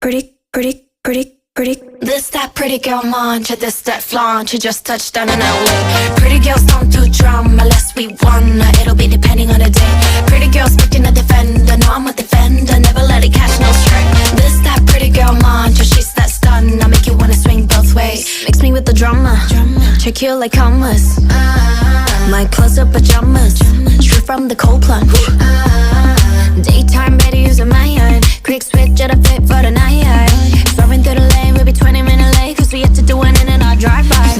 pretty. This that pretty girl mantra, this that flaunt. You just touched down in LA. Pretty girls don't do drama unless we wanna. It'll be depending on the day. Pretty girls expecting a defender. No, I'm a defender, never let it catch no stray. This that pretty girl mantra, she's that stun. I make you wanna swing both ways. Mix me with the drama, check you like commas. My clothes are pajamas, straight from the cold plunge. Daytime better using my iron. Quick switch at a fit for the night.